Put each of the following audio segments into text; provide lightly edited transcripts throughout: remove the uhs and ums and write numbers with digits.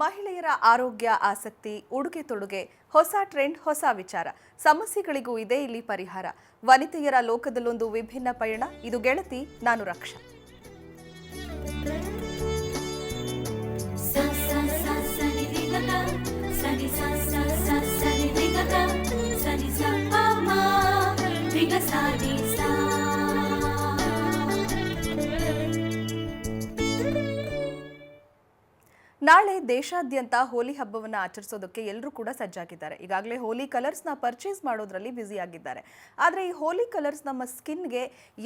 ಮಹಿಳೆಯರ ಆರೋಗ್ಯ, ಆಸಕ್ತಿ, ಉಡುಗೆ ತೊಡುಗೆ, ಹೊಸ ಟ್ರೆಂಡ್, ಹೊಸ ವಿಚಾರ, ಸಮಸ್ಯೆಗಳಿಗೂ ಇದೆ ಇಲ್ಲಿ ಪರಿಹಾರ. ವನಿತೆಯರ ಲೋಕದಲ್ಲೊಂದು ವಿಭಿನ್ನ ಪಯಣ. ಇದು ಗೆಳತಿ, ನಾನು ರಕ್ಷಾ. ನಾಳೆ ದೇಶಾದ್ಯಂತ ಹೋಲಿ ಹಬ್ಬವನ್ನು ಆಚರಿಸೋದಕ್ಕೆ ಎಲ್ಲರೂ ಕೂಡ ಸಜ್ಜಾಗಿದ್ದಾರೆ. ಈಗಾಗಲೇ ಹೋಲಿ ಕಲರ್ಸ್ನ ಪರ್ಚೇಸ್ ಮಾಡೋದ್ರಲ್ಲಿ ಬ್ಯುಸಿ ಆಗಿದ್ದಾರೆ. ಆದರೆ ಈ ಹೋಲಿ ಕಲರ್ಸ್ ನಮ್ಮ ಸ್ಕಿನ್ಗೆ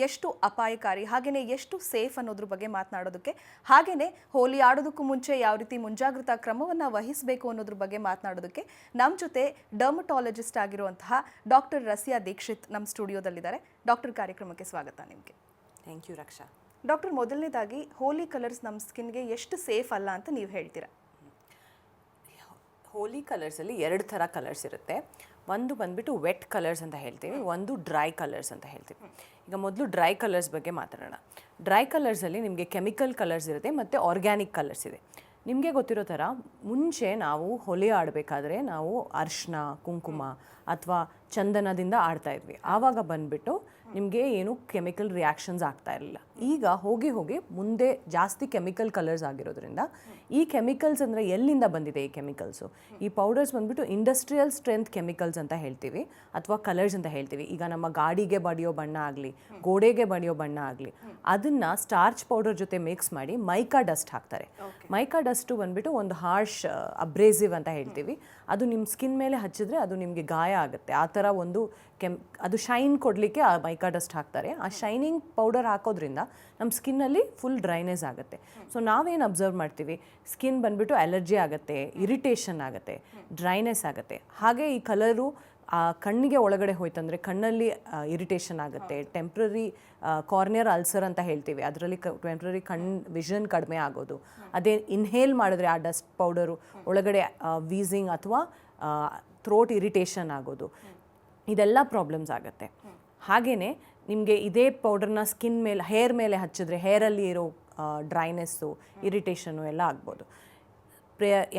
ಎಷ್ಟು ಅಪಾಯಕಾರಿ, ಹಾಗೆಯೇ ಎಷ್ಟು ಸೇಫ್ ಅನ್ನೋದ್ರ ಬಗ್ಗೆ ಮಾತನಾಡೋದಕ್ಕೆ, ಹಾಗೆಯೇ ಹೋಲಿ ಆಡೋದಕ್ಕೂ ಮುಂಚೆ ಯಾವ ರೀತಿ ಮುಂಜಾಗ್ರತಾ ಕ್ರಮವನ್ನು ವಹಿಸಬೇಕು ಅನ್ನೋದ್ರ ಬಗ್ಗೆ ಮಾತನಾಡೋದಕ್ಕೆ ನಮ್ಮ ಜೊತೆ ಡರ್ಮಟಾಲಜಿಸ್ಟ್ ಆಗಿರುವಂತಹ ಡಾಕ್ಟರ್ ರಸಿಯಾ ದೀಕ್ಷಿತ್ ನಮ್ಮ ಸ್ಟುಡಿಯೋದಲ್ಲಿದ್ದಾರೆ. ಡಾಕ್ಟರ್, ಕಾರ್ಯಕ್ರಮಕ್ಕೆ ಸ್ವಾಗತ ನಿಮಗೆ. Thank you Raksha. ಡಾಕ್ಟರ್, ಮೊದಲನೇದಾಗಿ ಹೋಲಿ ಕಲರ್ಸ್ ನಮ್ಮ ಸ್ಕಿನ್ಗೆ ಎಷ್ಟು ಸೇಫ್ ಅಲ್ಲ ಅಂತ ನೀವು ಹೇಳ್ತೀರಾ? ಹೋಲಿ ಕಲರ್ಸಲ್ಲಿ ಎರಡು ಥರ ಕಲರ್ಸ್ ಇರುತ್ತೆ. ಒಂದು ಬಂದುಬಿಟ್ಟು ವೆಟ್ ಕಲರ್ಸ್ ಅಂತ ಹೇಳ್ತೀವಿ, ಒಂದು ಡ್ರೈ ಕಲರ್ಸ್ ಅಂತ ಹೇಳ್ತೀವಿ. ಈಗ ಮೊದಲು ಡ್ರೈ ಕಲರ್ಸ್ ಬಗ್ಗೆ ಮಾತಾಡೋಣ. ಡ್ರೈ ಕಲರ್ಸಲ್ಲಿ ನಿಮಗೆ ಕೆಮಿಕಲ್ ಕಲರ್ಸ್ ಇರುತ್ತೆ ಮತ್ತು ಆರ್ಗ್ಯಾನಿಕ್ ಕಲರ್ಸ್ ಇದೆ. ನಿಮಗೆ ಗೊತ್ತಿರೋ ಥರ ಮುಂಚೆ ನಾವು ಹೋಲಿ ಆಡಬೇಕಾದ್ರೆ ನಾವು ಅರಿಶಿನ, ಕುಂಕುಮ ಅಥವಾ ಚಂದನದಿಂದ ಆಡ್ತಾ ಇದ್ವಿ. ಆವಾಗ ಬಂದುಬಿಟ್ಟು ನಿಮಗೆ ಏನು ಕೆಮಿಕಲ್ ರಿಯಾಕ್ಷನ್ಸ್ ಆಗ್ತಾ ಇರಲಿಲ್ಲ. ಈಗ ಹೋಗಿ ಮುಂದೆ ಜಾಸ್ತಿ ಕೆಮಿಕಲ್ ಕಲರ್ಸ್ ಆಗಿರೋದ್ರಿಂದ ಈ ಕೆಮಿಕಲ್ಸ್ ಅಂದರೆ ಎಲ್ಲಿಂದ ಬಂದಿದೆ ಈ ಕೆಮಿಕಲ್ಸು? ಈ ಪೌಡರ್ಸ್ ಬಂದುಬಿಟ್ಟು ಇಂಡಸ್ಟ್ರಿಯಲ್ ಸ್ಟ್ರೆಂತ್ ಕೆಮಿಕಲ್ಸ್ ಅಂತ ಹೇಳ್ತೀವಿ ಅಥವಾ ಕಲರ್ಸ್ ಅಂತ ಹೇಳ್ತೀವಿ. ಈಗ ನಮ್ಮ ಗಾಡಿಗೆ ಬಡಿಯೋ ಬಣ್ಣ ಆಗಲಿ, ಗೋಡೆಗೆ ಬಡಿಯೋ ಬಣ್ಣ ಆಗಲಿ, ಅದನ್ನು ಸ್ಟಾರ್ಚ್ ಪೌಡರ್ ಜೊತೆ ಮಿಕ್ಸ್ ಮಾಡಿ ಮೈಕಾ ಡಸ್ಟ್ ಹಾಕ್ತಾರೆ. ಮೈಕಾ ಡಸ್ಟು ಬಂದುಬಿಟ್ಟು ಒಂದು ಹಾರ್ಶ್ ಅಬ್ರೇಸಿವ್ ಅಂತ ಹೇಳ್ತೀವಿ. ಅದು ನಿಮ್ಮ ಸ್ಕಿನ್ ಮೇಲೆ ಹಚ್ಚಿದ್ರೆ ಅದು ನಿಮಗೆ ಗಾಯ ಆಗುತ್ತೆ. ಆ ಥರ ಒಂದು ಅದು ಶೈನ್ ಕೊಡಲಿಕ್ಕೆ ಆ ಮೈಕಾ ಡಸ್ಟ್ ಹಾಕ್ತಾರೆ. ಆ ಶೈನಿಂಗ್ ಪೌಡರ್ ಹಾಕೋದ್ರಿಂದ ನಮ್ಮ ಸ್ಕಿನ್ನಲ್ಲಿ ಫುಲ್ ಡ್ರೈನೆಸ್ ಆಗುತ್ತೆ. ಸೊ ನಾವೇನು ಅಬ್ಸರ್ವ್ ಮಾಡ್ತೀವಿ, ಸ್ಕಿನ್ ಬಂದುಬಿಟ್ಟು ಅಲರ್ಜಿ ಆಗುತ್ತೆ, ಇರಿಟೇಷನ್ ಆಗುತ್ತೆ, ಡ್ರೈನೆಸ್ ಆಗುತ್ತೆ. ಹಾಗೆ ಈ ಕಲರು ಕಣ್ಣಿಗೆ ಒಳಗಡೆ ಹೋಯ್ತಂದರೆ ಕಣ್ಣಲ್ಲಿ ಇರಿಟೇಷನ್ ಆಗುತ್ತೆ, ಟೆಂಪ್ರರಿ ಕಾರ್ನಿಯರ್ ಅಲ್ಸರ್ ಅಂತ ಹೇಳ್ತೀವಿ, ಅದರಲ್ಲಿ ಟೆಂಪ್ರರಿ ವಿಷನ್ ಕಡಿಮೆ ಆಗೋದು. ಅದೇ ಇನ್ಹೇಲ್ ಮಾಡಿದ್ರೆ ಆ ಡಸ್ಟ್ ಪೌಡರು ಒಳಗಡೆ ವೀಸಿಂಗ್ ಅಥವಾ ಥ್ರೋಟ್ ಇರಿಟೇಷನ್ ಆಗೋದು, ಇದೆಲ್ಲ ಪ್ರಾಬ್ಲಮ್ಸ್ ಆಗುತ್ತೆ. ಹಾಗೆಯೇ ನಿಮಗೆ ಇದೇ ಪೌಡರ್ನ ಸ್ಕಿನ್ ಮೇಲೆ, ಹೇರ್ ಮೇಲೆ ಹಚ್ಚಿದ್ರೆ ಹೇರಲ್ಲಿ ಇರೋ ಡ್ರೈನೆಸ್ಸು, ಇರಿಟೇಷನ್ನು ಎಲ್ಲ ಆಗ್ಬೋದು.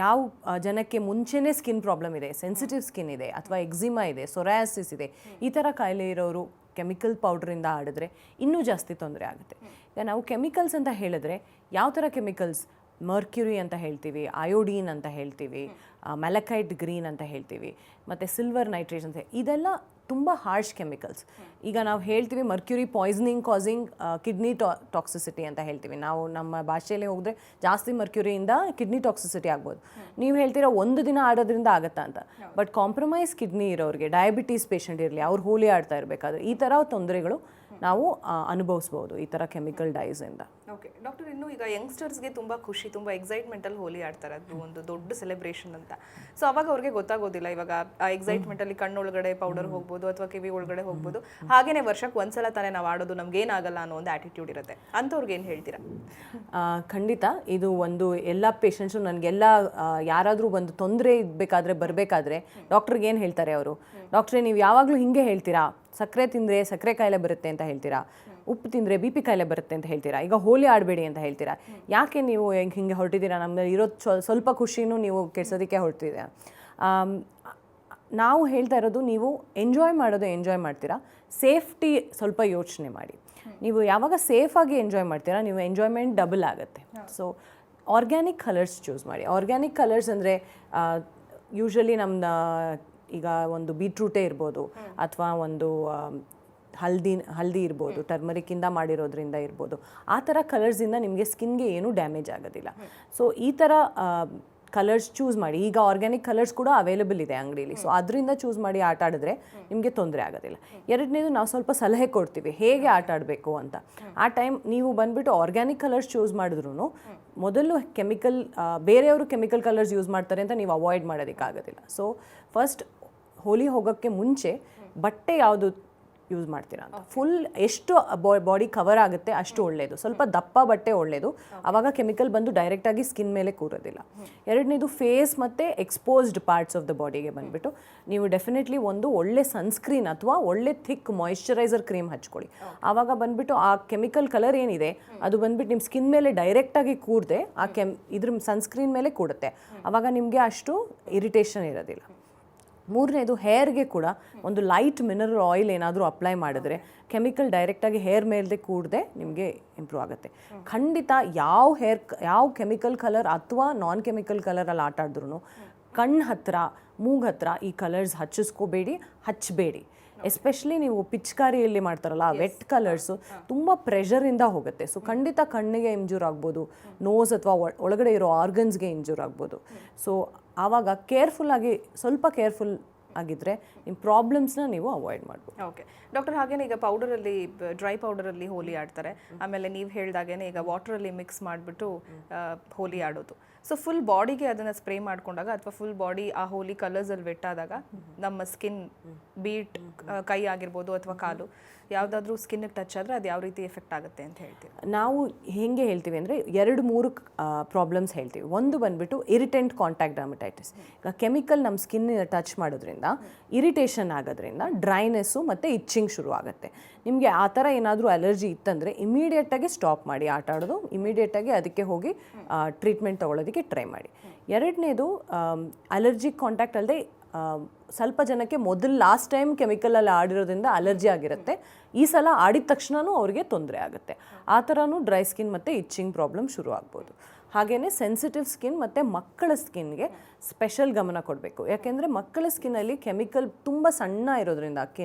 ಯಾವ ಜನಕ್ಕೆ ಮುಂಚೆನೇ ಸ್ಕಿನ್ ಪ್ರಾಬ್ಲಮ್ ಇದೆ, ಸೆನ್ಸಿಟಿವ್ ಸ್ಕಿನ್ ಇದೆ ಅಥವಾ ಎಕ್ಸಿಮಾ ಇದೆ, ಸೊರಾಯಾಸಿಸ್ ಇದೆ, ಈ ಥರ ಕಾಯಿಲೆ ಇರೋರು ಕೆಮಿಕಲ್ ಪೌಡ್ರಿಂದ ಆಡಿದ್ರೆ ಇನ್ನೂ ಜಾಸ್ತಿ ತೊಂದರೆ ಆಗುತ್ತೆ. ಈಗ ನಾವು ಕೆಮಿಕಲ್ಸ್ ಅಂತ ಹೇಳಿದ್ರೆ ಯಾವ ಥರ ಕೆಮಿಕಲ್ಸ್? ಮರ್ಕ್ಯುರಿ ಅಂತ ಹೇಳ್ತೀವಿ, ಅಯೋಡೀನ್ ಅಂತ ಹೇಳ್ತೀವಿ, ಮೆಲಕೈಟ್ ಗ್ರೀನ್ ಅಂತ ಹೇಳ್ತೀವಿ, ಮತ್ತು ಸಿಲ್ವರ್ ನೈಟ್ರೇಟ್ ಅಂತ. ಇದೆಲ್ಲ ತುಂಬ ಹಾರ್ಶ್ ಕೆಮಿಕಲ್ಸ್. ಈಗ ನಾವು ಹೇಳ್ತೀವಿ Mercury poisoning causing kidney toxicity ಅಂತ ಹೇಳ್ತೀವಿ. ನಾವು ನಮ್ಮ ಭಾಷೆಯಲ್ಲಿ ಹೋದರೆ ಜಾಸ್ತಿ ಮರ್ಕ್ಯುರಿಯಿಂದ ಕಿಡ್ನಿ ಟಾಕ್ಸಿಸಿಟಿ ಆಗ್ಬೋದು. ನೀವು ಹೇಳ್ತೀರಾ ಒಂದು ದಿನ ಆಡೋದ್ರಿಂದ ಆಗುತ್ತಾ ಅಂತ. ಬಟ್ ಕಾಂಪ್ರಮೈಸ್ ಕಿಡ್ನಿ ಇರೋರಿಗೆ, ಡಯಾಬಿಟೀಸ್ ಪೇಷಂಟ್ ಇರಲಿ, ಅವ್ರು ಹೋಲಿ ಆಡ್ತಾ ಇರಬೇಕಾದ್ರೆ ಈ ಥರ ತೊಂದರೆಗಳು ನಾವು ಅನುಭವಿಸ್ಬೋದು ಈ ಥರ ಕೆಮಿಕಲ್ ಡೈಸಿಂದ. ಓಕೆ ಡಾಕ್ಟರ್, ಇನ್ನು ಈಗ ಯಂಗ್ಸ್ಟರ್ಸ್ಗೆ ತುಂಬ ಖುಷಿ, ತುಂಬ ಎಕ್ಸೈಟ್ಮೆಂಟಲ್ಲಿ ಹೋಲಿ ಆಡ್ತಾರೆ, ಅದು ಒಂದು ದೊಡ್ಡ ಸೆಲೆಬ್ರೇಷನ್ ಅಂತ. ಸೊ ಅವಾಗ ಅವ್ರಿಗೆ ಗೊತ್ತಾಗೋದಿಲ್ಲ. ಇವಾಗ ಆ ಎಕ್ಸೈಟ್ಮೆಂಟಲ್ಲಿ ಕಣ್ಣೊಳಗಡೆ ಪೌಡರ್ ಹೋಗ್ಬೋದು ಅಥವಾ ಕಿವಿ ಒಳಗಡೆ ಹೋಗ್ಬೋದು. ಹಾಗೇನೆ ವರ್ಷಕ್ಕೆ ಒಂದ್ಸಲ ತಾನೇ ನಾವು ಆಡೋದು, ನಮ್ಗೇನಾಗಲ್ಲ ಅನ್ನೋ ಒಂದು ಆ್ಯಟಿಟ್ಯೂಡ್ ಇರುತ್ತೆ. ಅಂಥವ್ರಿಗೆ ಏನು ಹೇಳ್ತೀರಾ? ಖಂಡಿತ ಇದು ಒಂದು ಎಲ್ಲ ಪೇಷಂಟ್ಸು ನನಗೆಲ್ಲ ಯಾರಾದರೂ ಒಂದು ತೊಂದರೆ ಬರಬೇಕಾದ್ರೆ ಡಾಕ್ಟ್ರಿಗೆ ಏನು ಹೇಳ್ತಾರೆ ಅವರು? ಡಾಕ್ಟ್ರೇ, ನೀವು ಯಾವಾಗಲೂ ಹಿಂಗೆ ಹೇಳ್ತೀರಾ, ಸಕ್ಕರೆ ತಿಂದರೆ ಸಕ್ಕರೆ ಕಾಯಿಲೆ ಬರುತ್ತೆ ಅಂತ ಹೇಳ್ತೀರಾ, ಉಪ್ಪು ತಿಂದರೆ ಬಿ ಪಿ ಕಾಯಿಲೆ ಬರುತ್ತೆ ಅಂತ ಹೇಳ್ತೀರಾ, ಈಗ ಹೋಲಿ ಆಡಬೇಡಿ ಅಂತ ಹೇಳ್ತೀರಾ. ಯಾಕೆ ನೀವು ಹಿಂಗೆ ಹೊರಟಿದ್ದೀರಾ? ನಮ್ಮದು ಇರೋದು ಸ್ವಲ್ಪ ಖುಷಿನೂ ನೀವು ಕೆಡ್ಸೋದಕ್ಕೆ ಹೊರಟಿದ್ದೀರಾ. ನಾವು ಹೇಳ್ತಾ ಇರೋದು, ನೀವು ಎಂಜಾಯ್ ಮಾಡ್ತೀರಾ, ಸೇಫ್ಟಿ ಸ್ವಲ್ಪ ಯೋಚನೆ ಮಾಡಿ. ನೀವು ಯಾವಾಗ ಸೇಫಾಗಿ ಎಂಜಾಯ್ ಮಾಡ್ತೀರಾ, ನೀವು ಎಂಜಾಯ್ಮೆಂಟ್ ಡಬಲ್ ಆಗುತ್ತೆ. ಸೊ ಆರ್ಗ್ಯಾನಿಕ್ ಕಲರ್ಸ್ ಚೂಸ್ ಮಾಡಿ. ಆರ್ಗ್ಯಾನಿಕ್ ಕಲರ್ಸ್ ಅಂದರೆ ಯೂಶ್ವಲಿ ನಮ್ಮನ್ನ ಈಗ ಒಂದು ಬೀಟ್ರೂಟೇ ಇರ್ಬೋದು ಅಥವಾ ಒಂದು ಹಲ್ದಿ ಇರ್ಬೋದು, ಟರ್ಮರಿಕ್ಕಿಂದ ಮಾಡಿರೋದ್ರಿಂದ ಇರ್ಬೋದು. ಆ ಥರ ಕಲರ್ಸಿಂದ ನಿಮಗೆ ಸ್ಕಿನ್ಗೆ ಏನೂ ಡ್ಯಾಮೇಜ್ ಆಗೋದಿಲ್ಲ. ಸೊ ಈ ಥರ ಕಲರ್ಸ್ ಚೂಸ್ ಮಾಡಿ. ಈಗ ಆರ್ಗ್ಯಾನಿಕ್ ಕಲರ್ಸ್ ಕೂಡ ಅವೈಲೇಬಲ್ ಇದೆ ಅಂಗಡಿಯಲ್ಲಿ. ಸೊ ಅದರಿಂದ ಚೂಸ್ ಮಾಡಿ ಆಟ ಆಡಿದ್ರೆ ನಿಮಗೆ ತೊಂದರೆ ಆಗೋದಿಲ್ಲ. ಎರಡನೇದು, ನಾವು ಸ್ವಲ್ಪ ಸಲಹೆ ಕೊಡ್ತೀವಿ ಹೇಗೆ ಆಟ ಆಡಬೇಕು ಅಂತ. ಆ ಟೈಮ್ ನೀವು ಬಂದುಬಿಟ್ಟು ಆರ್ಗ್ಯಾನಿಕ್ ಕಲರ್ಸ್ ಚೂಸ್ ಮಾಡಿದ್ರೂ ಮೊದಲು ಬೇರೆಯವರು ಕೆಮಿಕಲ್ ಕಲರ್ಸ್ ಯೂಸ್ ಮಾಡ್ತಾರೆ ಅಂತ ನೀವು ಅವಾಯ್ಡ್ ಮಾಡೋದಕ್ಕಾಗೋದಿಲ್ಲ. ಸೊ ಫಸ್ಟ್ ಹೋಲಿ ಹೋಗೋಕ್ಕೆ ಮುಂಚೆ ಬಟ್ಟೆ ಯಾವುದು ಯೂಸ್ ಮಾಡ್ತೀರಾ ಅಂತ. ಫುಲ್ ಎಷ್ಟು ಬಾಡಿ ಕವರ್ ಆಗುತ್ತೆ ಅಷ್ಟು ಒಳ್ಳೆಯದು. ಸ್ವಲ್ಪ ದಪ್ಪ ಬಟ್ಟೆ ಒಳ್ಳೆಯದು, ಆವಾಗ ಕೆಮಿಕಲ್ ಬಂದು ಡೈರೆಕ್ಟಾಗಿ ಸ್ಕಿನ್ ಮೇಲೆ ಕೂರೋದಿಲ್ಲ. ಎರಡನೇದು ಫೇಸ್ ಮತ್ತು ಎಕ್ಸ್ಪೋಸ್ಡ್ ಪಾರ್ಟ್ಸ್ ಆಫ್ ದ ಬಾಡಿಗೆ ಬಂದುಬಿಟ್ಟು ನೀವು ಡೆಫಿನೆಟ್ಲಿ ಒಂದು ಒಳ್ಳೆ ಸನ್ಸ್ಕ್ರೀನ್ ಅಥವಾ ಒಳ್ಳೆ ಥಿಕ್ ಮಾಯಿಶ್ಚರೈಸರ್ ಕ್ರೀಮ್ ಹಚ್ಕೊಳ್ಳಿ. ಆವಾಗ ಬಂದುಬಿಟ್ಟು ಆ ಕೆಮಿಕಲ್ ಕಲರ್ ಏನಿದೆ ಅದು ಬಂದುಬಿಟ್ಟು ನಿಮ್ಮ ಸ್ಕಿನ್ ಮೇಲೆ ಡೈರೆಕ್ಟಾಗಿ ಕೂರದೆ ಆ ಇದ್ರ ಸನ್ಸ್ಕ್ರೀನ್ ಮೇಲೆ ಕೂಡುತ್ತೆ. ಆವಾಗ ನಿಮಗೆ ಅಷ್ಟು ಇರಿಟೇಷನ್ ಇರೋದಿಲ್ಲ. ಮೂರನೇದು ಹೇರ್ಗೆ ಕೂಡ ಒಂದು ಲೈಟ್ ಮಿನರಲ್ ಆಯಿಲ್ ಏನಾದರೂ ಅಪ್ಲೈ ಮಾಡಿದ್ರೆ ಕೆಮಿಕಲ್ ಡೈರೆಕ್ಟಾಗಿ ಹೇರ್ ಮೇಲೆ ಕೂಡದೆ ನಿಮಗೆ ಇಂಪ್ರೂವ್ ಆಗುತ್ತೆ. ಖಂಡಿತ ಯಾವ ಕೆಮಿಕಲ್ ಕಲರ್ ಅಥವಾ ನಾನ್ ಕೆಮಿಕಲ್ ಕಲರಲ್ಲಿ ಆಟ ಆಡಿದ್ರು ಕಣ್ಣು ಹತ್ತಿರ ಮೂಗು ಹತ್ತಿರ ಈ ಕಲರ್ಸ್ ಹಚ್ಚಬೇಡಿ. ಎಸ್ಪೆಷಲಿ ನೀವು ಪಿಚ್ಕಾರಿಯಲ್ಲಿ ಮಾಡ್ತಾರಲ್ಲ ವೆಟ್ ಕಲರ್ಸು ತುಂಬ ಪ್ರೆಷರಿಂದ ಹೋಗುತ್ತೆ. ಸೊ ಖಂಡಿತ ಕಣ್ಣಿಗೆ ಇಂಜೂರ್ ಆಗ್ಬೋದು, ನೋಸ್ ಅಥವಾ ಒಳಗಡೆ ಇರೋ ಆರ್ಗನ್ಸ್ಗೆ ಇಂಜೂರ್ ಆಗ್ಬೋದು. ಸೊ ಆವಾಗ ಸ್ವಲ್ಪ ಕೇರ್ಫುಲ್ ಆಗಿದ್ದರೆ ನಿಮ್ಮ ಪ್ರಾಬ್ಲಮ್ಸ್ನ ನೀವು ಅವಾಯ್ಡ್ ಮಾಡ್ಬೋದು. ಓಕೆ ಡಾಕ್ಟರ್, ಹಾಗೇನೆ ಈಗ ಪೌಡರಲ್ಲಿ ಡ್ರೈ ಪೌಡರಲ್ಲಿ ಹೋಲಿ ಆಡ್ತಾರೆ, ಆಮೇಲೆ ನೀವು ಹೇಳ್ದಾಗೇನೆ ಈಗ ವಾಟರಲ್ಲಿ ಮಿಕ್ಸ್ ಮಾಡಿಬಿಟ್ಟು ಹೋಲಿ ಆಡೋದು. ಸೊ ಫುಲ್ ಬಾಡಿಗೆ ಅದನ್ನು ಸ್ಪ್ರೇ ಮಾಡ್ಕೊಂಡಾಗ ಅಥವಾ ಫುಲ್ ಬಾಡಿ ಆ ಹೋಲಿ ಕಲರ್ಸಲ್ಲಿ ವೆಟ್ ಆದಾಗ ನಮ್ಮ ಸ್ಕಿನ್ ಬೀಟ್ ಕೈ ಆಗಿರ್ಬೋದು ಅಥವಾ ಕಾಲು ಯಾವುದಾದ್ರೂ ಸ್ಕಿನ್ಗೆ ಟಚ್ ಆದರೆ ಅದು ಯಾವ ರೀತಿ ಎಫೆಕ್ಟ್ ಆಗುತ್ತೆ ಅಂತ ಹೇಳ್ತೀವಿ? ನಾವು ಹೇಗೆ ಹೇಳ್ತೀವಿ ಅಂದರೆ 2-3 ಪ್ರಾಬ್ಲಮ್ಸ್ ಹೇಳ್ತೀವಿ. ಒಂದು ಬಂದುಬಿಟ್ಟು ಇರಿಟೆಂಟ್ ಕಾಂಟ್ಯಾಕ್ಟ್ ಡರ್ಮಟೈಟಿಸ್. ಈಗ ಕೆಮಿಕಲ್ ನಮ್ಮ ಸ್ಕಿನ್ನ ಟಚ್ ಮಾಡೋದ್ರಿಂದ ಇರಿಟೇಷನ್ ಆಗೋದ್ರಿಂದ ಡ್ರೈನೆಸ್ಸು ಮತ್ತು ಇಚ್ಚಿಂಗ್ ಶುರು ಆಗುತ್ತೆ. ನಿಮಗೆ ಆ ಥರ ಏನಾದರೂ ಅಲರ್ಜಿ ಇತ್ತಂದರೆ ಇಮಿಡಿಯೇಟಾಗಿ ಸ್ಟಾಪ್ ಮಾಡಿ ಆಟ ಆಡೋದು, ಇಮಿಡಿಯೇಟಾಗಿ ಅದಕ್ಕೆ ಹೋಗಿ ಟ್ರೀಟ್ಮೆಂಟ್ ತೊಗೊಳೋದಕ್ಕೆ ಟ್ರೈ ಮಾಡಿ. ಎರಡನೇದು ಅಲರ್ಜಿಕ್ ಕಾಂಟ್ಯಾಕ್ಟ್ ಅಲ್ಲದೆ ಸ್ವಲ್ಪ ಜನಕ್ಕೆ ಲಾಸ್ಟ್ ಟೈಮ್ ಕೆಮಿಕಲಲ್ಲಿ ಆಡಿರೋದ್ರಿಂದ ಅಲರ್ಜಿ ಆಗಿರುತ್ತೆ, ಈ ಸಲ ಆಡಿದ ತಕ್ಷಣವೂ ಅವ್ರಿಗೆ ತೊಂದರೆ ಆಗುತ್ತೆ. ಆ ಥರನೂ ಡ್ರೈ ಸ್ಕಿನ್ ಮತ್ತು ಇಚ್ಚಿಂಗ್ ಪ್ರಾಬ್ಲಮ್ ಶುರು ಆಗ್ಬೋದು. ಹಾಗೆಯೇ ಸೆನ್ಸಿಟಿವ್ ಸ್ಕಿನ್ ಮತ್ತು ಮಕ್ಕಳ ಸ್ಕಿನ್ಗೆ ಸ್ಪೆಷಲ್ ಗಮನ ಕೊಡಬೇಕು. ಯಾಕೆಂದರೆ ಮಕ್ಕಳ ಸ್ಕಿನ್ನಲ್ಲಿ ಕೆಮಿಕಲ್ ತುಂಬ ಸಣ್ಣ ಇರೋದ್ರಿಂದ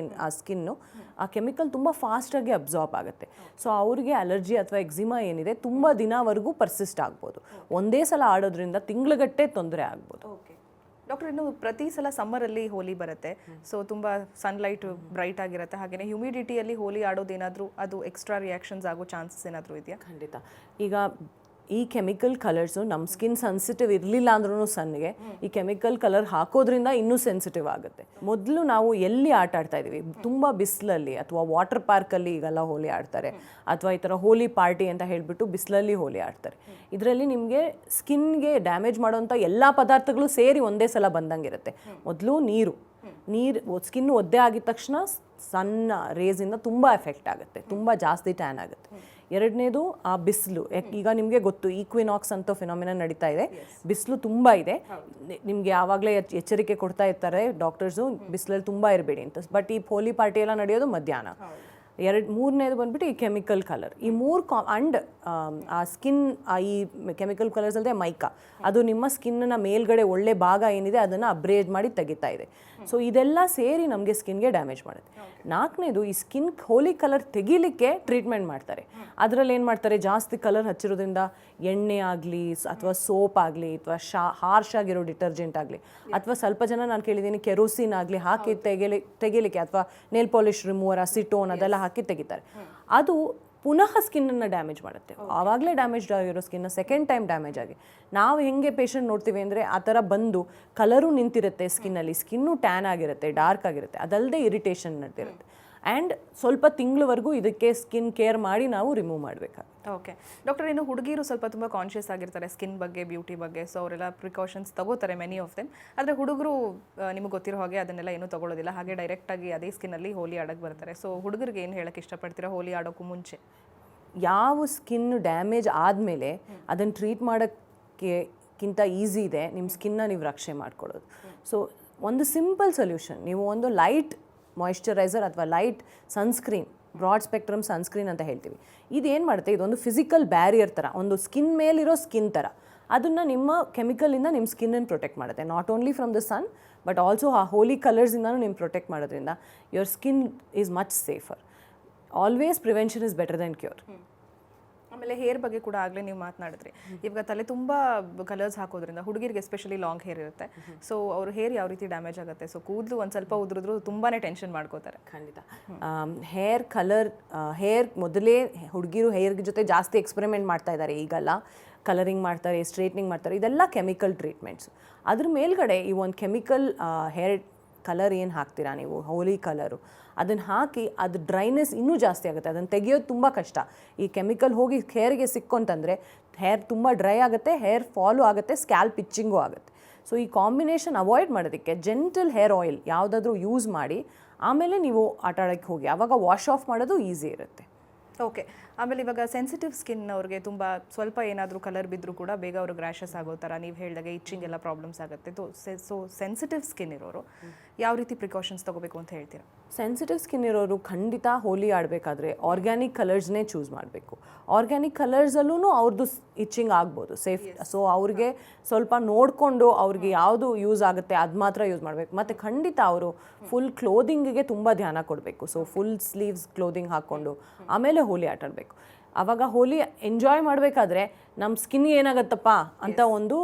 ಆ ಸ್ಕಿನ್ನು ಆ ಕೆಮಿಕಲ್ ತುಂಬ ಫಾಸ್ಟಾಗಿ ಅಬ್ಸಾರ್ಬ್ ಆಗುತ್ತೆ. ಸೊ ಅವ್ರಿಗೆ ಅಲರ್ಜಿ ಅಥವಾ ಎಕ್ಸಿಮಾ ಏನಿದೆ ತುಂಬ ದಿನವರೆಗೂ ಪರ್ಸಿಸ್ಟ್ ಆಗ್ಬೋದು. ಒಂದೇ ಸಲ ಆಡೋದ್ರಿಂದ ತಿಂಗ್ಳುಗಟ್ಟೆ ತೊಂದರೆ ಆಗ್ಬೋದು. ಡಾಕ್ಟರ್, ಇನ್ನು ಪ್ರತಿ ಸಲ ಸಮ್ಮರಲ್ಲಿ ಹೋಲಿ ಬರುತ್ತೆ, ಸೊ ತುಂಬ ಸನ್ಲೈಟ್ ಬ್ರೈಟ್ ಆಗಿರುತ್ತೆ, ಹಾಗೆಯೇ ಹ್ಯುಮಿಡಿಟಿಯಲ್ಲಿ ಹೋಲಿ ಆಡೋದೇನಾದರೂ ಅದು ಎಕ್ಸ್ಟ್ರಾ ರಿಯಾಕ್ಷನ್ಸ್ ಆಗೋ ಚಾನ್ಸಸ್ ಏನಾದರೂ ಇದೆಯಾ? ಖಂಡಿತ. ಈಗ ಈ ಕೆಮಿಕಲ್ ಕಲರ್ಸು ನಮ್ಮ ಸ್ಕಿನ್ ಸೆನ್ಸಿಟಿವ್ ಇರಲಿಲ್ಲ ಅಂದ್ರೂ ಸನ್ಗೆ ಈ ಕೆಮಿಕಲ್ ಕಲರ್ ಹಾಕೋದ್ರಿಂದ ಇನ್ನೂ ಸೆನ್ಸಿಟಿವ್ ಆಗುತ್ತೆ. ಮೊದಲು ನಾವು ಎಲ್ಲಿ ಆಟ ಆಡ್ತಾ ಇದ್ದೀವಿ, ತುಂಬ ಬಿಸಿಲಲ್ಲಿ ಅಥವಾ ವಾಟರ್ ಪಾರ್ಕಲ್ಲಿ ಈಗೆಲ್ಲ ಹೋಲಿ ಆಡ್ತಾರೆ, ಅಥವಾ ಈ ಥರ ಹೋಲಿ ಪಾರ್ಟಿ ಅಂತ ಹೇಳಿಬಿಟ್ಟು ಬಿಸಿಲಲ್ಲಿ ಹೋಲಿ ಆಡ್ತಾರೆ. ಇದರಲ್ಲಿ ನಿಮಗೆ ಸ್ಕಿನ್ಗೆ ಡ್ಯಾಮೇಜ್ ಮಾಡೋವಂಥ ಎಲ್ಲ ಪದಾರ್ಥಗಳು ಸೇರಿ ಒಂದೇ ಸಲ ಬಂದಂಗಿರುತ್ತೆ. ಮೊದಲು ನೀರು ಸ್ಕಿನ್ ಒದ್ದೆ ಆಗಿದ ತಕ್ಷಣ ಸಣ್ಣ ರೇಸಿಂದ ತುಂಬ ಎಫೆಕ್ಟ್ ಆಗುತ್ತೆ, ತುಂಬ ಜಾಸ್ತಿ ಟ್ಯಾನ್ ಆಗುತ್ತೆ. ಎರಡನೇದು ಆ ಬಿಸಿಲು. ಈಗ ನಿಮಗೆ ಗೊತ್ತು ಈಕ್ವಿನಾಕ್ಸ್ ಅಂತ ಫಿನಾಮಿನಾ ನಡೀತಾ ಇದೆ, ಬಿಸಿಲು ತುಂಬ ಇದೆ. ನಿಮಗೆ ಆವಾಗಲೇ ಎಚ್ಚರಿಕೆ ಕೊಡ್ತಾ ಇರ್ತಾರೆ ಡಾಕ್ಟರ್ಸು, ಬಿಸಿಲಲ್ಲಿ ತುಂಬ ಇರಬೇಡಿ ಅಂತ. ಬಟ್ ಈ ಹೋಲಿ ಪಾರ್ಟಿ ಎಲ್ಲ ನಡೆಯೋದು ಮಧ್ಯಾಹ್ನ. ಮೂರನೇದು ಬಂದ್ಬಿಟ್ಟು ಈ ಕೆಮಿಕಲ್ ಕಲರ್. ಈ ಮೂರು ಆ್ಯಂಡ್ ಆ ಸ್ಕಿನ್ ಈ ಕೆಮಿಕಲ್ ಕಲರ್ಸ್ ಅಲ್ಲದೆ ಮೈಕಾ, ಅದು ನಿಮ್ಮ ಸ್ಕಿನ್ನ ಮೇಲ್ಗಡೆ ಒಳ್ಳೆ ಭಾಗ ಏನಿದೆ ಅದನ್ನು ಅಬ್ರೇಡ್ ಮಾಡಿ ತೆಗಿತಾ ಇದೆ. ಸೊ ಇದೆಲ್ಲ ಸೇರಿ ನಮಗೆ ಸ್ಕಿನ್ಗೆ ಡ್ಯಾಮೇಜ್ ಮಾಡುತ್ತೆ. ನಾಲ್ಕನೇದು ಈ ಸ್ಕಿನ್ ಹೋಲಿ ಕಲರ್ ತೆಗಿಲಿಕ್ಕೆ ಟ್ರೀಟ್ಮೆಂಟ್ ಮಾಡ್ತಾರೆ. ಅದರಲ್ಲಿ ಏನು ಮಾಡ್ತಾರೆ, ಜಾಸ್ತಿ ಕಲರ್ ಹಚ್ಚಿರೋದ್ರಿಂದ ಎಣ್ಣೆ ಆಗಲಿ ಅಥವಾ ಸೋಪ್ ಆಗಲಿ ಅಥವಾ ಹಾರ್ಶ್ ಆಗಿರೋ ಡಿಟರ್ಜೆಂಟ್ ಆಗಲಿ ಅಥವಾ ಸ್ವಲ್ಪ ಜನ ನಾನು ಕೇಳಿದ್ದೀನಿ ಕೆರೋಸಿನ್ ಆಗಲಿ ಹಾಕಿ ತೆಗಿಲಿಕ್ಕೆ ಅಥವಾ ನೇಲ್ ಪಾಲಿಶ್ ರಿಮೂವರ್, ಅಸಿಟೋನ್ ಅದೆಲ್ಲ ಹಾಕಿ ತೆಗಿತಾರೆ. ಅದು ಪುನಃ ಸ್ಕಿನ್ನನ್ನು ಡ್ಯಾಮೇಜ್ ಮಾಡುತ್ತೆ. ಆವಾಗಲೇ ಡ್ಯಾಮೇಜ್ ಆಗಿರೋ ಸ್ಕಿನ್ನ ಸೆಕೆಂಡ್ ಟೈಮ್ ಡ್ಯಾಮೇಜ್ ಆಗಿ ನಾವು ಹೆಂಗೆ ಪೇಷಂಟ್ ನೋಡ್ತೀವಿ ಅಂದರೆ ಆ ಥರ ಬಂದು ಕಲರು ನಿಂತಿರುತ್ತೆ ಸ್ಕಿನ್ನಲ್ಲಿ, ಸ್ಕಿನ್ನು ಟ್ಯಾನ್ ಆಗಿರುತ್ತೆ, ಡಾರ್ಕ್ ಆಗಿರುತ್ತೆ, ಅದಲ್ಲದೆ ಇರಿಟೇಷನ್ ನಡೆದಿರುತ್ತೆ. ಆ್ಯಂಡ್ ಸ್ವಲ್ಪ ತಿಂಗಳವರೆಗೂ ಇದಕ್ಕೆ ಸ್ಕಿನ್ ಕೇರ್ ಮಾಡಿ ನಾವು ರಿಮೂವ್ ಮಾಡಬೇಕಾಗುತ್ತೆ. ಓಕೆ ಡಾಕ್ಟರ್, ಇನ್ನು ಹುಡುಗಿರು ಸ್ವಲ್ಪ ತುಂಬ ಕಾನ್ಷಿಯಸ್ ಆಗಿರ್ತಾರೆ ಸ್ಕಿನ್ ಬಗ್ಗೆ, ಬ್ಯೂಟಿ ಬಗ್ಗೆ, ಸೊ ಅವರೆಲ್ಲ ಪ್ರಿಕಾಷನ್ಸ್ ತಗೋತಾರೆ ಮೆನಿ ಆಫ್ ದೆಮ್. ಆದರೆ ಹುಡುಗರು ನಿಮಗೆ ಗೊತ್ತಿರೋ ಹಾಗೆ ಅದನ್ನೆಲ್ಲ ಏನೂ ತಗೊಳ್ಳೋದಿಲ್ಲ, ಹಾಗೆ ಡೈರೆಕ್ಟಾಗಿ ಅದೇ ಸ್ಕಿನ್ನಲ್ಲಿ ಹೋಲಿ ಆಡೋಕ್ಕೆ ಬರ್ತಾರೆ. ಸೊ ಹುಡುಗರಿಗೆ ಏನು ಹೇಳೋಕ್ಕೆ ಇಷ್ಟಪಡ್ತೀರಾ ಹೋಲಿ ಆಡೋಕ್ಕೂ ಮುಂಚೆ? ಯಾವ ಸ್ಕಿನ್ ಡ್ಯಾಮೇಜ್ ಆದಮೇಲೆ ಅದನ್ನು ಟ್ರೀಟ್ ಮಾಡೋಕ್ಕಿಂತ ಈಸಿ ಇದೆ ನಿಮ್ಮ ಸ್ಕಿನ್ನ ನೀವು ರಕ್ಷಣೆ ಮಾಡ್ಕೊಳ್ಳೋದು. ಸೊ ಒಂದು ಸಿಂಪಲ್ ಸೊಲ್ಯೂಷನ್, ನೀವು ಒಂದು ಲೈಟ್ ಮಾಯಿಶ್ಚರೈಸರ್ ಅಥವಾ light sunscreen, broad spectrum sunscreen ಅಂತ ಹೇಳ್ತೀವಿ. ಇದೇನು ಮಾಡುತ್ತೆ, ಇದೊಂದು ಫಿಸಿಕಲ್ ಬ್ಯಾರಿಯರ್ ಥರ, ಒಂದು ಸ್ಕಿನ್ ಮೇಲಿರೋ ಸ್ಕಿನ್ ಥರ, ಅದನ್ನು ನಿಮ್ಮ ಕೆಮಿಕಲಿಂದ ನಿಮ್ಮ ಸ್ಕಿನ್ನನ್ನು ಪ್ರೊಟೆಕ್ಟ್ ಮಾಡುತ್ತೆ. Not only from the sun but also ಆ ಹೋಲಿ ಕಲರ್ಸಿಂದನೂ ನಿಮ್ಮ ಪ್ರೊಟೆಕ್ಟ್ ಮಾಡೋದ್ರಿಂದ your skin is much safer. Always prevention is better than cure. ಆಮೇಲೆ ಹೇರ್ ಬಗ್ಗೆ ಕೂಡ ಆಗಲೇ ನೀವು ಮಾತನಾಡಿದ್ರಿ. ಇವಾಗ ತಲೆ ತುಂಬ ಕಲರ್ಸ್ ಹಾಕೋದ್ರಿಂದ ಹುಡುಗಿರಿಗೆ ಎಸ್ಪೆಷಲಿ ಲಾಂಗ್ ಹೇರ್ ಇರುತ್ತೆ, ಸೊ ಅವ್ರ ಹೇರ್ ಯಾವ ರೀತಿ ಡ್ಯಾಮೇಜ್ ಆಗುತ್ತೆ. ಸೊ ಕೂದಲು ಒಂದು ಸ್ವಲ್ಪ ಉದುರಿದ್ರು ತುಂಬಾ ಟೆನ್ಷನ್ ಮಾಡ್ಕೋತಾರೆ. ಖಂಡಿತ ಹೇರ್ ಕಲರ್, ಹೇರ್ ಮೊದಲೇ ಹುಡುಗಿರು ಹೇರ್ ಜೊತೆ ಜಾಸ್ತಿ ಎಕ್ಸ್ಪೆರಿಮೆಂಟ್ ಮಾಡ್ತಾ ಇದ್ದಾರೆ. ಈಗೆಲ್ಲ ಕಲರಿಂಗ್ ಮಾಡ್ತಾರೆ, ಸ್ಟ್ರೇಟ್ನಿಂಗ್ ಮಾಡ್ತಾರೆ, ಇದೆಲ್ಲ ಕೆಮಿಕಲ್ ಟ್ರೀಟ್ಮೆಂಟ್ಸ್. ಅದ್ರ ಮೇಲ್ಗಡೆ ಈ ಒಂದು ಕೆಮಿಕಲ್ ಹೇರ್ ಕಲರ್ ಏನು ಹಾಕ್ತೀರಾ ನೀವು ಹೋಲಿ ಕಲರು ಅದನ್ನು ಹಾಕಿ ಅದು ಡ್ರೈನೆಸ್ ಇನ್ನೂ ಜಾಸ್ತಿ ಆಗುತ್ತೆ, ಅದನ್ನು ತೆಗೆಯೋದು ತುಂಬ ಕಷ್ಟ. ಈ ಕೆಮಿಕಲ್ ಹೋಗಿ ಹೇರ್ಗೆ ಸಿಕ್ಕೊಂತಂದರೆ ಹೇರ್ ತುಂಬ ಡ್ರೈ ಆಗುತ್ತೆ, ಹೇರ್ ಫಾಲು ಆಗುತ್ತೆ, ಸ್ಕ್ಯಾಲ್ಪ್ ಇಚ್ಚಿಂಗು ಆಗುತ್ತೆ. ಸೊ ಈ ಕಾಂಬಿನೇಷನ್ ಅವಾಯ್ಡ್ ಮಾಡೋದಕ್ಕೆ ಜೆಂಟಲ್ ಹೇರ್ ಆಯಿಲ್ ಯಾವುದಾದ್ರೂ ಯೂಸ್ ಮಾಡಿ ಆಮೇಲೆ ನೀವು ಆಟ ಆಡೋಕ್ಕೆ ಹೋಗಿ, ಆವಾಗ ವಾಶ್ ಆಫ್ ಮಾಡೋದು ಈಸಿ ಇರುತ್ತೆ. ಓಕೆ. ಆಮೇಲೆ ಇವಾಗ ಸೆನ್ಸಿಟಿವ್ ಸ್ಕಿನ್ ಅವ್ರಿಗೆ ತುಂಬ ಸ್ವಲ್ಪ ಏನಾದರೂ ಕಲರ್ ಬಿದ್ದರೂ ಕೂಡ ಬೇಗ ಅವ್ರಿಗೆ ರ್ಯಾಷಸ್ ಆಗೋ ಥರ ನೀವು ಹೇಳಿದಾಗ ಇಚ್ಚಿಂಗ್ ಎಲ್ಲ ಪ್ರಾಬ್ಲಮ್ಸ್ ಆಗುತ್ತೆ. ಸೊ ಸೆನ್ಸಿಟಿವ್ ಸ್ಕಿನ್ ಇರೋರು ಯಾವ ರೀತಿ ಪ್ರಿಕಾಷನ್ಸ್ ತೊಗೋಬೇಕು ಅಂತ ಹೇಳ್ತೀರಾ? ಸೆನ್ಸಿಟಿವ್ ಸ್ಕಿನ್ ಇರೋರು ಖಂಡಿತ ಹೋಲಿ ಆಡಬೇಕಾದ್ರೆ ಆರ್ಗ್ಯಾನಿಕ್ ಕಲರ್ಸ್ನೇ ಚೂಸ್ ಮಾಡಬೇಕು. ಆರ್ಗ್ಯಾನಿಕ್ ಕಲರ್ಸಲ್ಲೂ ಅವ್ರದ್ದು ಇಚ್ಚಿಂಗ್ ಆಗ್ಬೋದು ಸೇಫ್. ಸೊ ಅವ್ರಿಗೆ ಸ್ವಲ್ಪ ನೋಡಿಕೊಂಡು ಅವ್ರಿಗೆ ಯಾವುದು ಯೂಸ್ ಆಗುತ್ತೆ ಅದು ಮಾತ್ರ ಯೂಸ್ ಮಾಡಬೇಕು. ಮತ್ತು ಖಂಡಿತ ಅವರು ಫುಲ್ ಕ್ಲೋದಿಂಗಿಗೆ ತುಂಬ ಧ್ಯಾನ ಕೊಡಬೇಕು. ಸೊ ಫುಲ್ ಸ್ಲೀವ್ಸ್ ಕ್ಲೋದಿಂಗ್ ಹಾಕ್ಕೊಂಡು ಆಮೇಲೆ ಹೋಲಿ ಆಟ ಆಡಬೇಕು. ಆವಾಗ ಹೋಲಿ ಎಂಜಾಯ್ ಮಾಡಬೇಕಾದ್ರೆ ನಮ್ಮ ಸ್ಕಿನ್ ಏನಾಗತ್ತಪ್ಪ ಅಂತ ಒಂದು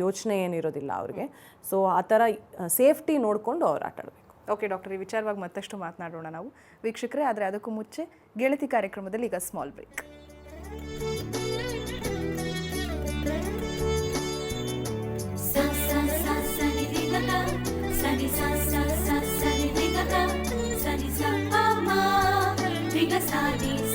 ಯೋಚನೆ ಏನಿರೋದಿಲ್ಲ ಅವ್ರಿಗೆ. ಸೊ ಆ ಥರ ಸೇಫ್ಟಿ ನೋಡಿಕೊಂಡು ಅವ್ರು ಆಟ ಆಡಬೇಕು. ಓಕೆ ಡಾಕ್ಟರ್, ಈ ವಿಚಾರವಾಗಿ ಮತ್ತಷ್ಟು ಮಾತನಾಡೋಣ ನಾವು ವೀಕ್ಷಕರೇ. ಆದರೆ ಅದಕ್ಕೂ ಮುಂಚೆ ಗೆಳತಿ ಕಾರ್ಯಕ್ರಮದಲ್ಲಿ ಈಗ ಸ್ಮಾಲ್ ಬ್ರೇಕ್. Sani